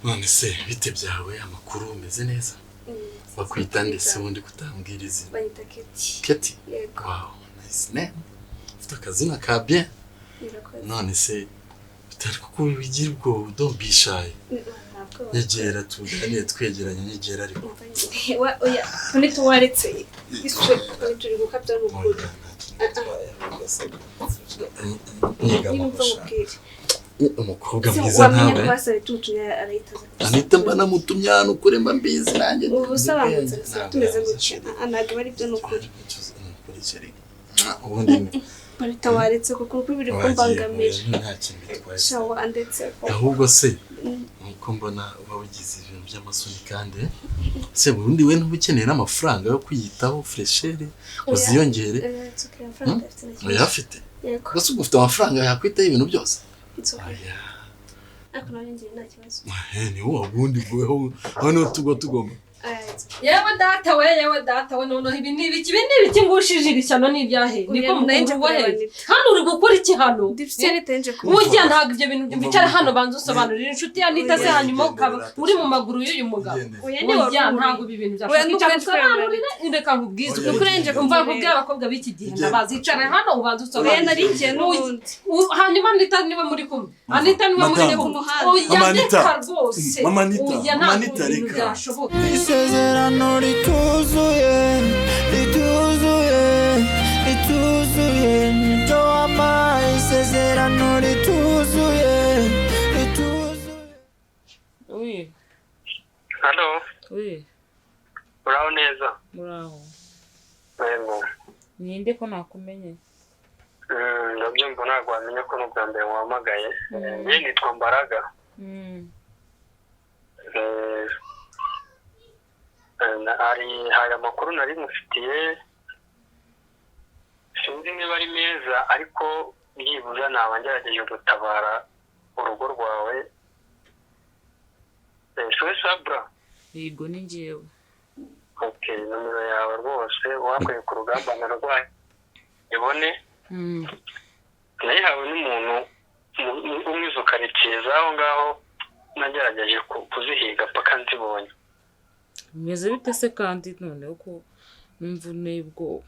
none se bite byawe amakuru umeze neza bakwita ndetse ubundi kutambwiriza bayita Keti Keti yego wow nice name ufite akazina ka bien none se bitari kuko bigira ubwo don't be shy nyegera tuganire twegeranye nyegera ariko oya nito waretse iswe turi gukabya n'ukuri umukobwa mwiza ntawe basare tutunya arayitaza anita mbana mutumyano kure mba mbizi nanjye ubusabangutse tumeze gutya anaga bari byo n'ukuri ubundi barita waretse kuko biri kumbangamira nta kintu bitwaye shawa ndetse ahubwo se nuko mbona uba ugize ibintu by'amasoni kandi se burundi we ntubukeneye n'amafaranga yo kwiyitaho freshere uziyongere uyafite gusa ufite amafaranga yakwitaho ibintu byose ako nawe ngiye nta kibazo ni wowe ubundi bweho hano tugomba yewe data we noneho ibi n'ibiki ngushije irishyano n'ibyahe niko mukurubohe hano uri gukora iki hano burya ntabwo ibyo bintu bicara hano banza usobanurira inshuti ya Anita se hanyuma ukaba uri mu maguru y'uyu mugabo burya ntabwo ibi bintu byashoboka reka nkubwize umva nkubwira abakobwa b'iki gihe ndabazicara hano ubanza usobanurira hanyuma Anita niwe muri kumwe Anita niwe muri kumwe oya reka rwose oya ntabwo ibintu byashoboka isezerano rituzuye nibyo wampaye isezerano rituzuye Oui. Halo. Oui. Uraho neza? Muraho. Yego. Ninde ko nakumenye? Ndabyumva ntabwo wamenya ko n'ubwa mbere wahamagaye. Njye nitwa Mbaraga. Hari amakuru nari mufitiye sinzi niba ari meza ariko byibuza naba ngerageje gutabara urugo rwawe siwe Sabra yego ni njyewe okay nomero yawe rwose wakwiye ku rugamba narwaye ibone nayihawe n'umuntu umwizukarikiza aho ngaho nagerageje kuzihiga paka nzibonye meze bite se kandi noneho ko mvune bwo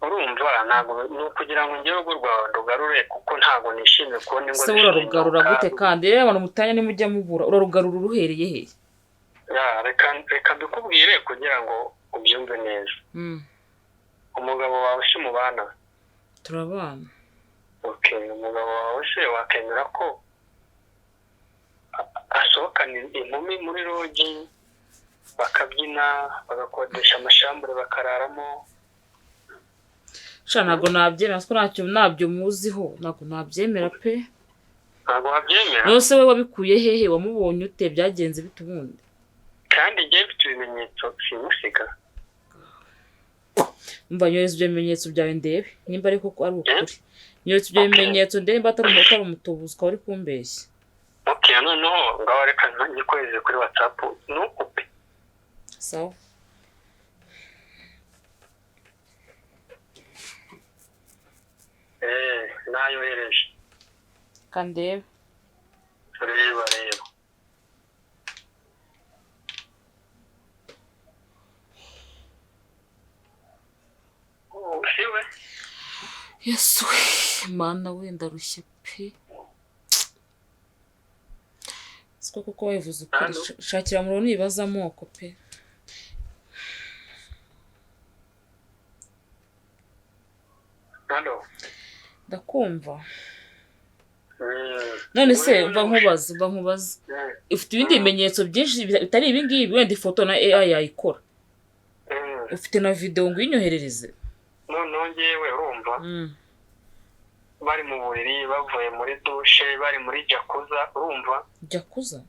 urumva ntabwo kugira ngo njye urugo rwawe ndugarure kuko ntabwo nishimiye kubona ingo zishobora rugarura gute kandi rero mutanya nimujya mubura urarugarura uruhereye he ya reka dukubwire kugira ngo ubyumve neza umugabo wawe se mubana turabana okay umugabo wawe se wakemera ko asohokana inkumi muri rogi bakabyina bagakodesha amashambure bakararamo ntabwo nabyemera ko ntabyo muziho ntabwo nabyemera pe ntabwo wabyemera nose we wabikuye hehe wamubonye ute byagenze bite ubundi kandi njye mfite ibimenyetso simusiga mba nyohereza ibyo bimenyetso byawe ndebe nimba ariko ari ukuri nyohereza ibyo bimenyetso ndebe mba atari umutubuzi ukaba uri kumbeshya okay noneho ngaho reka ngikoreze kuri WhatsApp nukupe sawa nayohereje kandebe reba siwe yesu mana wenda rushye pe siko kuko wavuze ukuri shakira mu nibaza amoko pe halo ndakumva none se mva nkubaza ufite ibindi bimenyetso byinshi bitari ibi ngibi wenda ifoto na AI yayikora ufite na video ngo inyoherereze noneho ngewe urumva bari mu buriri bavuye muri dushe bari muri jakuza urumva jakuza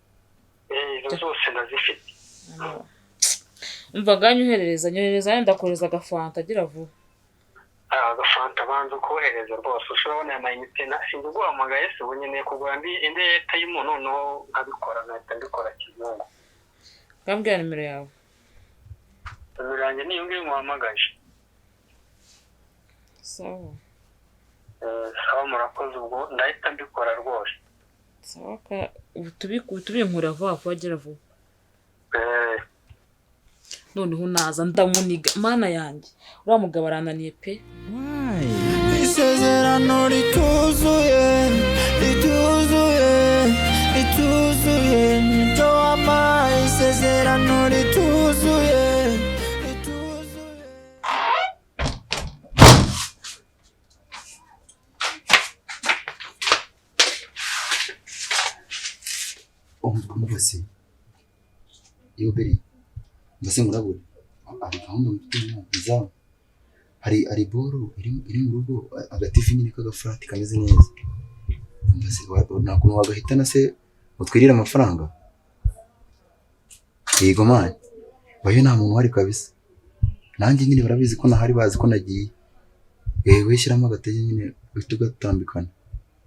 izo zose ndazifite umva nyoherereza yenda kohereza agafanta agira vuba agafanta banza kohereza rwose ushobora amayinite sinzi guhamagaye se ubu nkeneye kugura indi leta y'umuntu noneho nkabikora nkahita mbikora kizungu ngambwira nimero yawe nimero yanjye niyo ngiyo muhamagaje sawa sawa murakoze ubwo ndahita mbikora rwose Saka tubinkura vuba agera vuba. Noneho naza ndamuniga mana yanjye. Uriya mugabo arananiye pe. Isezerano rituzuye nicyo wampaye isezerano rituzuye Mbese iyo beri mbese murabura ari gahunda mfite hari boro iri mu rugo agativi nyine k'agafurati kameze neza mbese nta kuntu wagahitana se utwirira amafaranga yego mani bayo nta muntu uhari kabisa nanjye nyine barabizi ko nahari bazi ko nagiye yewe shyiramo agatege nyine uhita ugatambikana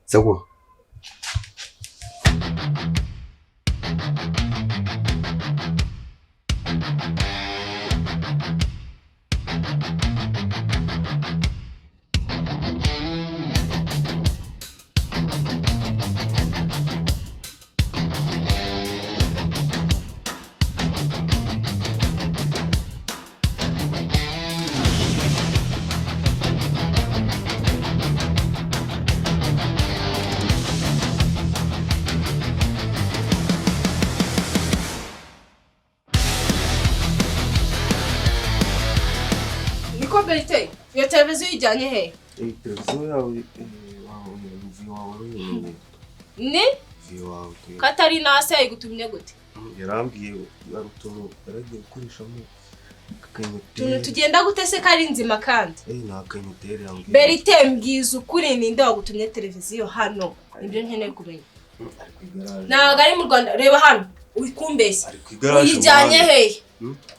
sawa Iyo televiziyo ijyanye he? Televiziyo yawe Ni? Katari nase ayigutumye gute? Yarambwiye arutuntu aragiye gukoreshamo tuntu tugenda gute se kari nzima kandi? Nta kanyoteri yambwiye. Berite mbwiza ukuri ninde wagutumye televiziyo hano? Nibyo nkeneye kumenya. Ntago ari mu Rwanda, reba hano. Uyikumbese. Uyijyanye he?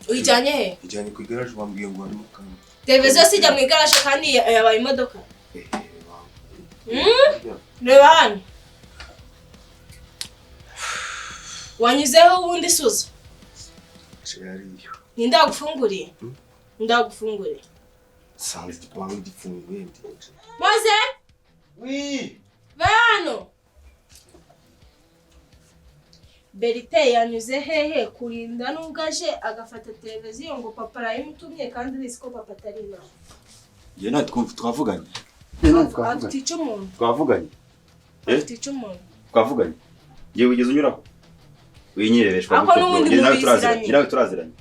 Uyijyanye he? Ijyanye ku igaraje bambwiye ngo harimo kamera. Televiziyo sijya mu igaraje kandi yabaye imodoka. Reba hano. Wanyuzeho ubundi suza. Cyariyo. Ninde wagufunguriye? Ninde wagufunguriye? Sanze twangu gifunguye ndije. Maze? Oui. Bano. Berite yanyuze hehe kurinda n'ugaje agafata televiziyo ngo papa arayimutumye kandi nzi ko papa atari nawe. Ye na twavuganye. Atice umuntu. Twavuganye. Atice umuntu. Twavuganye. Ye wigeze unyuraho. Winyirebeshwa Ako n'ubundi mubiziranye. Gira turaziranye.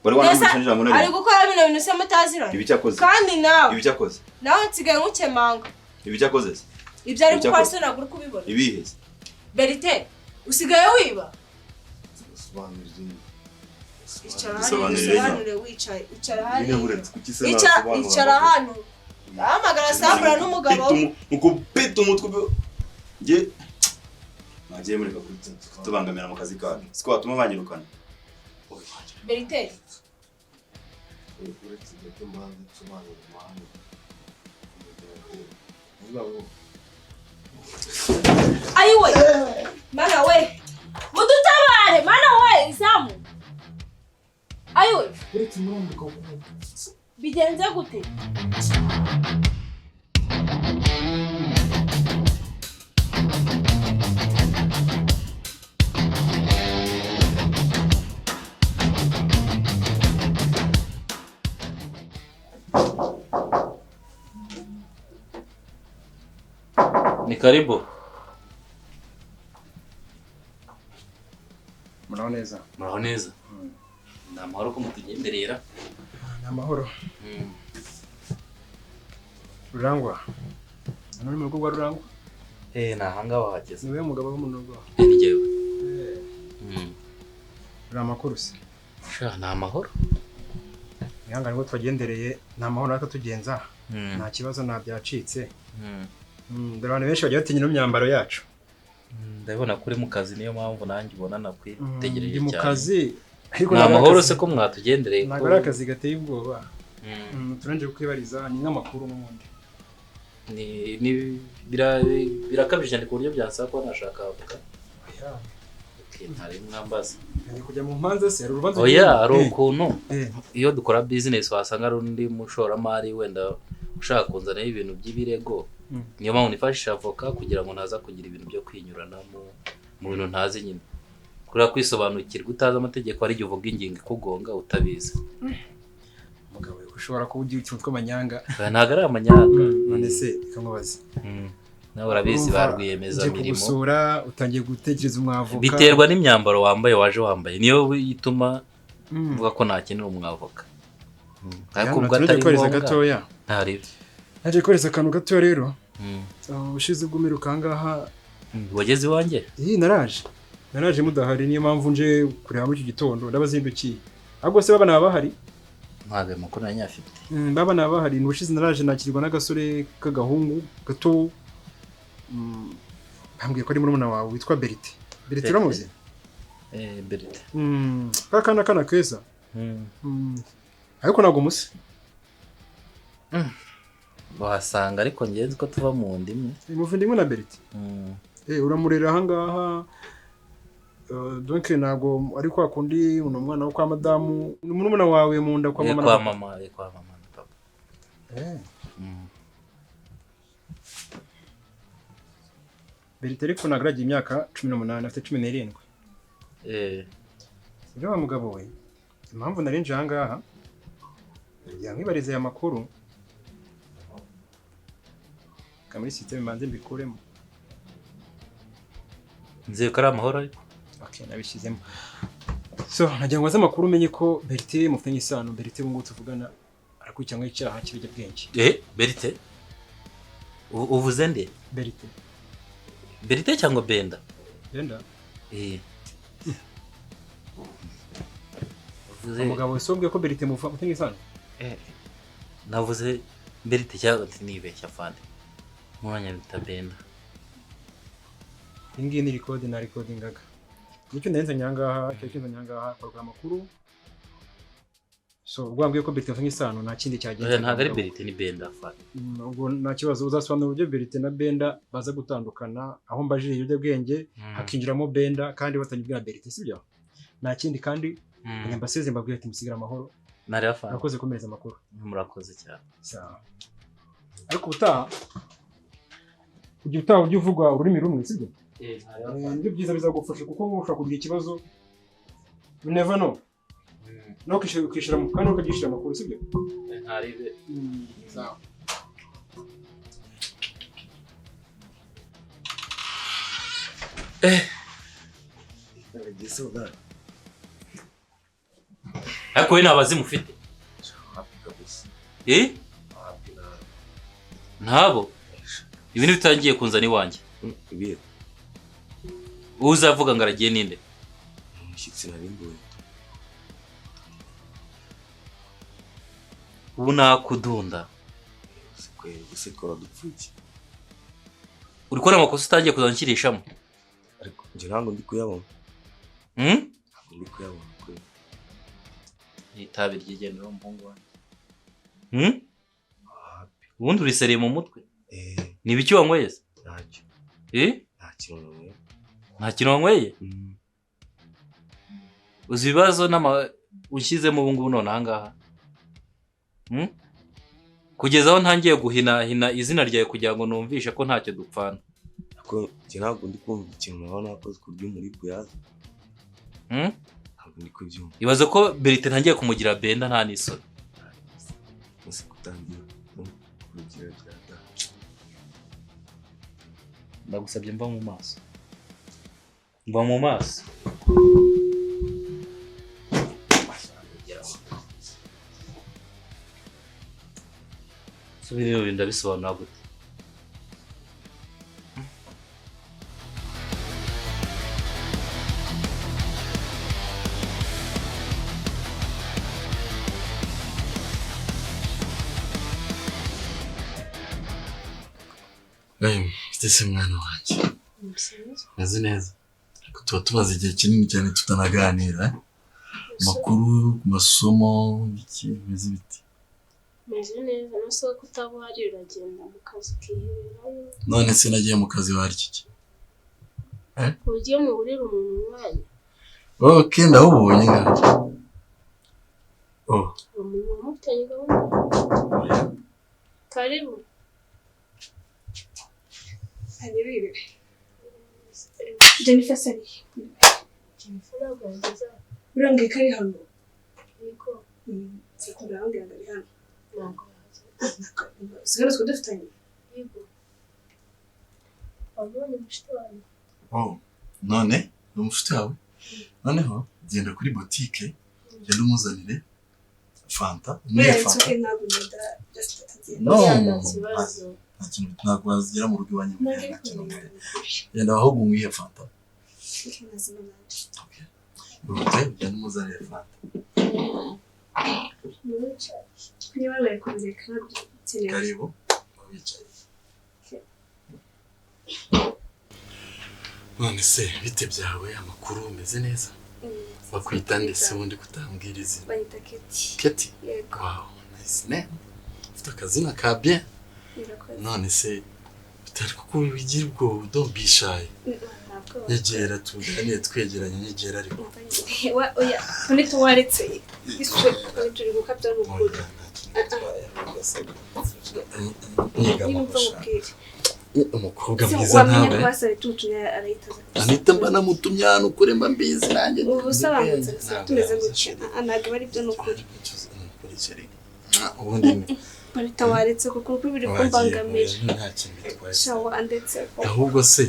Wari wanamwishanira mu nari. Ari gukora bino bintu se mutaziranye. Ibi cyakoze. Kandi nawe. Ibi cyakoze. Nawe nsigaye nkukemanga. Ibi cyakoze. Ibyo ari gukora se nagura kubibona. Ibiheze. Berite, usigaye wiba? Sobanurire wicaye. Icara hano. Nyine buretse kuki se nasobanura. Icara hano. Ahamagara Sambura n'umugabo. Mukupita umutwe. Nge nagiye muri tubangamira mu kazi kacu. Siko watuma banyirukana. Berite. Buretse gato mbanze sobanura mahano. Ayiwe. Mana we. Mudutabare, mana we, Samu. Ayiwe. Buretse mwambuka uko. Bigenze gute? Ni karibu. Muraho neza. Muraho neza. Ni amahoro ko mutugenderera. Ni amahoro. Rurangwa. Hano ni mu rugo rwa Rurangwa? Nahanga wahageze. Niwe mugabo wo mu rugo. Ni jewe. Uri amakuru se? Sha ni amahoro. Ihangane ngo twagendereye ni amahoro natwe tugenza. Nta kibazo nabyacitse. Dore abantu benshi bagiye batinya no myambaro yacu. Ndabona kuri mu kazi niyo mpamvu nanjye ubona nakwitegereje cyane. Mu kazi ariko na amahoro se ko mwatugendereye ko. Nagara akazi gateye ubwoba. Turanje kwibariza ni nk'amakuru n'ubundi. Ni birakabije cyane ku buryo byasaba ko nashaka avuga. Ntari mwambaza. Ni kujya mu mpanza se ari urubanza. Ari ukuntu iyo dukora business wasanga ari undi mushoramari wenda ushaka kunzana ibintu by'ibirego. niyo mpamvu nifashisha avoka kugira ngo naza kugira ibintu byo kwinyuranamo mu bintu ntazi nyine kureba kwisobanukirwa utazi amategeko ari igihe uvuga ingingo ikugonga utabizi. Mugabo ushobora kuba ugira ikintu tw'amanyanga. Ntabwo ari amanyanga. None se ikamubaza. Nawe urabizi barwiyemeza mirimo. Gusura utangiye gutekereza umwavoka. Biterwa n'imyambaro wambaye waje wambaye. Niyo ituma uvuga ko ntakenera umwavoka. Ariko ubwo atari ngombwa. Ntari. Naje koreza akantu gato rero. Ushize gumiruka ngaha. Wageze iwanjye? Naraje mudahari niyo mpamvu nje kureba muri iki gitondo ndabazindukiye. Ahubwo se baba nabahari? Ntabwo makuru nanya afite. Baba nabahari n'ubushize naraje nakirwa n'agasore k'agahungu gato. Bambwiye ko ari murumuna wawe witwa Berite. Berite uramuzi? Berite. Kana keza. Ariko ntabwo musa. Bahasanga ariko ngenzi ko tuva mu ndimwe. Muva ndimwe na Berite. Uramurera aha ngaha. Donc ntabwo ari kwa kundi uno mwana wo kwa madamu murumuna wawe mu nda kwa mama. Kwa mama na papa. Berite ariko nagaragiye imyaka 18 afite 17. Rero wa mugabo we impamvu nari nje ahangaha yankibariza aya makuru kamuri system manze mbikuremo. Nze ko ari amahoro ariko. Okay, nabishizemo. So nagira ngo amakuru umenye ko Berite mufitanye isano. Berite bungu tuvugana arakurikiranywe icyaha kirije bwenge. Berite? Uvuze nde? Berite. Berite cyangwa Benda? Benda? Uvuze umugabo usombwe ko Berite mufitanye isano? Navuze Berite cyangwa nibeshya fande. Mwanya bita Benda. Ingi ni record na recordingaga. Nicyo ndenze nyangaha, cyo nyangaha program makuru. So ubwambwiye ko Berite nk'isano nta kindi cyagenze. Ntabwo ari Berite ni Benda fande. Ubwo nta kibazo uzasobanura uburyo Berite na Benda baza gutandukana aho mbajije ibyo bwenge hakinjiramo Benda kandi batanyibwira Berite sibyo? Nta kindi kandi nyambaseze mbabwiye ati musigira amahoro. Nari afande. Nakoze komereza makuru. Murakoze cyane. Sawa. Ariko utaha ujya uvuga ururimi rumwe sibyo? Nibyo byiza bizagufasha kuko ushobora kugira ikibazo you never know. No kishira mu kanwa ukagishira amakuru sibyo? Ntaribe. Sawa. Ariko we nabazi mufite. Ntabo. Ibintu bitangiye kunzana iwanjye. Ibiye. Uzavuga ngo aragiye ninde? Umushyitsi narimbuye. Ubu nakudunda. Gusekora dupfuki. Uri kora amakosa utangiye kuzankirishamo. Ariko nje ntango ndi kuyabona. Ndi kuyabona. Itabi ryigendera umuhungu wanjye. Ubundi urisereye mu mutwe? Ni biki wanyweye se? Ntacyo. Nta kintu wanyweye? Uzi ibibazo unshyizemo ubu ngubu none aha ngaha? Kugeza aho ntangiye guhina izina ryawe kugira ngo numvishe ko ntacyo dupfana. Ariko nje ntabwo ndi kumva ikintu naho nakoze ku by'umuribwe yaza. Ntabwo ndi kubyumva. Ibaze ko Berite ntangiye kumugira Benda nta n'isoni. Ese kutangira kugira byata. Ndagusabye mba mu maso. Mba mu maso. Subira ibintu ndabisobanura gute? Mfite mwana wanjye. Meze neza. Ariko tuba tumaze igihe kinini cyane tutanaganira. Makuru, masomo, iki meze biti. Meze neza, nusaba kutaba hari uragenda mu kazi kiheberayo. None se nagiye mu kazi wari iki? Ugiye mu buriro umuntu mwanya. Okay, ndahubonye ngaho. Umuntu wamutanye gahunda. Karibu. Hanyerere. Jennifer Sari. Jennifer ntabwo yageze hano. Urambwiye ko ari hano. Yego. Sekunda urambwira ngo ari hano. Ntabwo yageze. Sigara twe dufitanye. Yego. Wabonye mushiki wawe? Oh, none ni umushuti wawe noneho genda kuri botike genda umuzanire fanta Niye fanta ntabwo ndada just atagenda. No, ntabwo wazigera mu rugo iwanyu genda ahubwo umwiye fanta. Okay, genda umuzanire fanta. Niba bari kubireka karibu wicaye. None se bite byawe amakuru umeze neza? Bakwita ndetse ubundi kutambwira izina. Bayita Keti. Keti? Yego. Wow, nice name. Ufite akazina ka bien. None se bitari kuko wigira ubwo don't be shy. Yegera tuganire twegeranye nyegera ariko. Oya, none tuwaretse iswe turi gukabya n'ukuri. Umukobwa mwiza ntawe. Anita mba namutumye ahantu kure mba mbizi nanjye. Ubu sabamutse tumeze gutya. Anaga bari byo n'ukuri. Ubundi Barita waretse kuko biri kumbangamira. Shawa andetse ko. Ahubwo se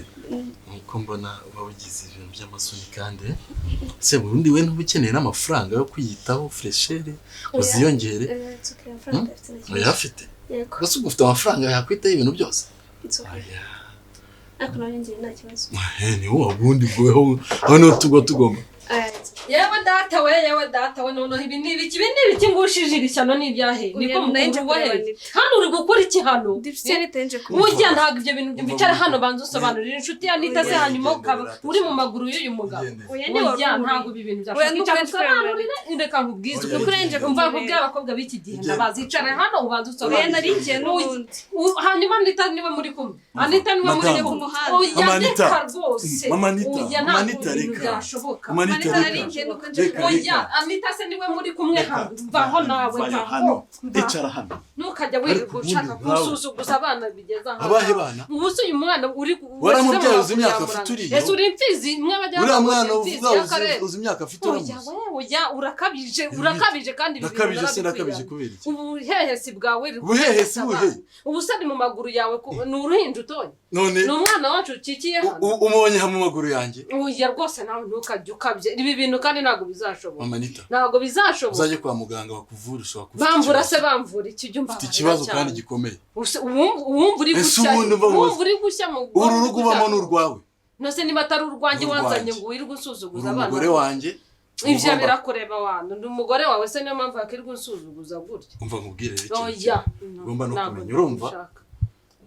nuko mbona uba wigize ibintu by'amasoni kandi se Burundi we ntubukeneye n'amafaranga yo kwiyitaho freshere uziyongere. Uyafite? Yego. Gusa ufite amafaranga yakwitaho ibintu byose. Ariko nanje nta kibazo. Ni wowe ubundi bweho hano tugomba. Yewe data we none ibi n'ibiki ngushije irishyano n'ibyahe niko mukuru we hano uri gukora iki hano Difisere tenje ku burya ntabwo ibyo bintu bicara hano banza usobanurira inshuti ya Nita se hanyuma ukaba uri mu maguru y'uyu mugabo burya ntabwo ibi bintu byashoboka ndeka nkubwize ukurenje umva kubwira abakobwa b'iki gihe ndabazicara hano ubanza usobanurira naringiye n'ubundi hanyuma Nita niwe muri kumwe Anita niwe muri kumwe oya ndeka rwose oya ntabwo ibintu byashoboka oya Anita se niwe muri kumwe hano mvaho nawe hano icara hano ntukajya gushaka kususuguza abana bigeza hano abahe bana ubuso uyu mwana uri waramubyaye uzi imyaka afite uriyo ese uri imfizi mwe bajya uriya mwana uzi imyaka afite oya urakabije kandi nakabije se nakabije kubera iki ubuhehesi bwawe ubuhehesi buhe ubusari mu maguru yawe ni uruhinja utoye none ni umwana wacu ukikiye hano umubonye mu maguru yanjye oya rwose nawe ntukajye ukabye ibi bintu kandi ntabwo bizashoboka Mama Nita ntabwo bizashoboka uzaje kwa muganga bakuvurisha bamvura se bamvura iki jyo mbaba ikibazo kandi gikomeye uwumva uri gushya mu uru rugo ubamo n'urwawe nose niba atari urwanjye wanzanye ngo wirirwe usuzuguza abana umugore wanjye ivyo birakureba wandu ndi umugore wawe se niyo mpamvu yakirirwe usuzuguza gutya umva nkubwire rero oya ugomba no kumenya urumva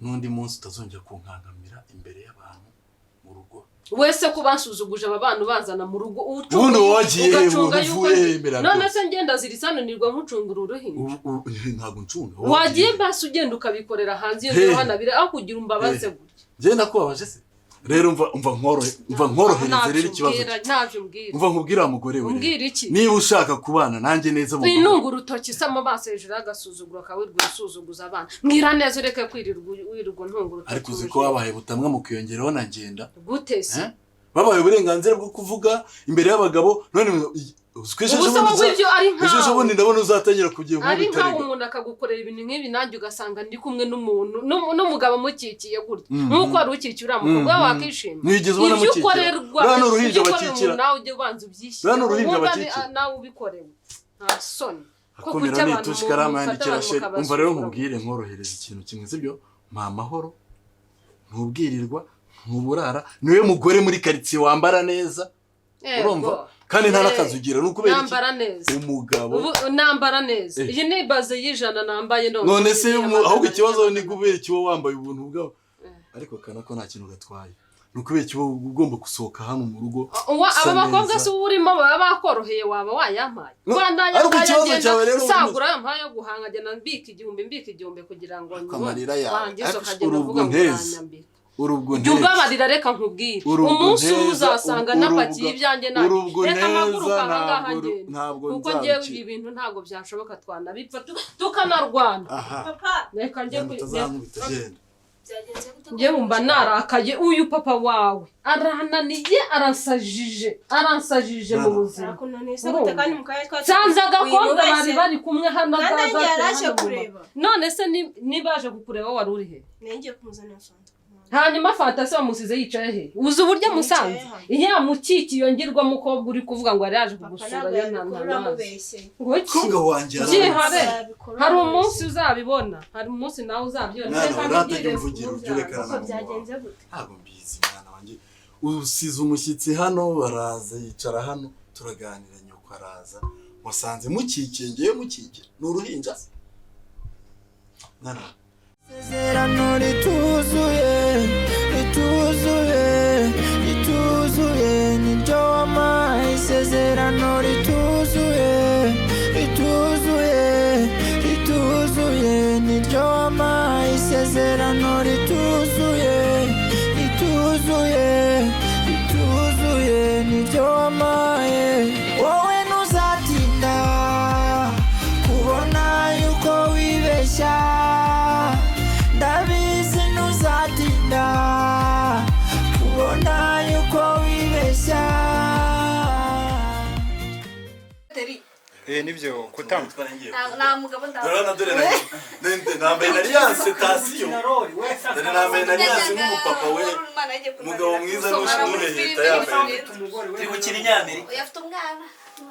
n'undi munsi utazongera kunkangamira imbere y'abantu mu rugo wese ko basuzuguje aba bantu bazana mu rugo ubundi wagiye uvuye imbere none se ngenda zirisananirwa nkucungura uruhinja ntabwo ncunga wagiye basi ugenda ukabikorera hanze iyo yohanabire aho kugira umbabaze gutya genda kubabaje se rero umva nkorohereze rero ikibazo umva nkubwira mugore we niba ushaka kubana nanjye neza mu inungu rutoki sama base hejuru y'agasuzuguro kawe rwisuzuguza abana mwira neza ureke kwirirwa ntungu rutoki ariko uziko wabaye butamwa mu kwiyongeraho na ngenda gute se babaye uburenganzira bwo kuvuga imbere y'abagabo none Ubusho bundi ndabona uzatangira kugiye nk'ubu bitari. Ari nkaho umuntu akagukorera ibintu nk'ibi nanjye ugasanga ndi kumwe n'umuntu n'umugabo mukikiye gutya. Nkuko wari ukikiye uriya mukobwa wakishima. Nigeze ubona mukikiye. Rano uruhinja bakikira. Nawe ujye ubanza ubyishyira. Rano uruhinja bakikira. Nawe ubikorewe. Nta soni. Akomera nitushikara amandikira she. Umva rero nkubwire nkorohereza ikintu kimwe sibyo? Mpa amahoro. Ntubwirirwa, ntuburara. Niwe mugore muri quartier wambara neza. Urumva? Kandi nta nakazi ugira nukubera iki nambara neza umugabo nambara neza iyi ni baze y'ijana nambaye none se ahubwo ikibazo ni gubera kiwo wambaye ubuntu bwawe ariko kana ko nta kintu gatwaye nukubera kiwo ugomba gusohoka hano mu rugo aba bakobwa se urimo baba bakoroheye waba wayampaye kwandanya ariko ikibazo cyawe rero sagura yampaye guhanga jya mbika igihumbi kugira ngo wangizo kagenda uvuga ngo nanyambika urubwo neza ubabarira reka nkubwire umunsi uzasanga napakiye ibyanjye nawe reka maguruka ahangaha ngende kuko ngewe ibi bintu ntabwo byashoboka twanabipfa tukanarwana papa reka njye njye wumva narakaye uyu papa wawe arananiye aransajije mu buzima sanze agakobwa bari kumwe hano none se nibaje kukureba wari uri he hanyuma fanta se wamusize yicaye he uzi uburyo musanze iyo yamukikiye yongerwa mukobwa uri kuvuga ngo ari yaje kugusura hari umunsi uzabibona hari umunsi nawe uzabyibona ntabwo mbizi mwana wanjye usize umushyitsi hano baraza yicara hano turaganira nyoko araza wasanze mukikiye ngewe mukikira ni uruhinja se nana isezerano rituzuye niryo wampaye isezerano rituzuye niryo wampaye isezerano rituzuye niryo wampaye wowe ntuzatinda kubona yuko wibeshya ndabizi ntuzatinda kubona yuko wibeshya nibyo kutamu nta mugabo dore nambaye na alliance station dore nambaye na alliance nk'umupapa we mugabo mwiza n'ushimwe leta yambaye turi gukina inyamerika uyafite umwana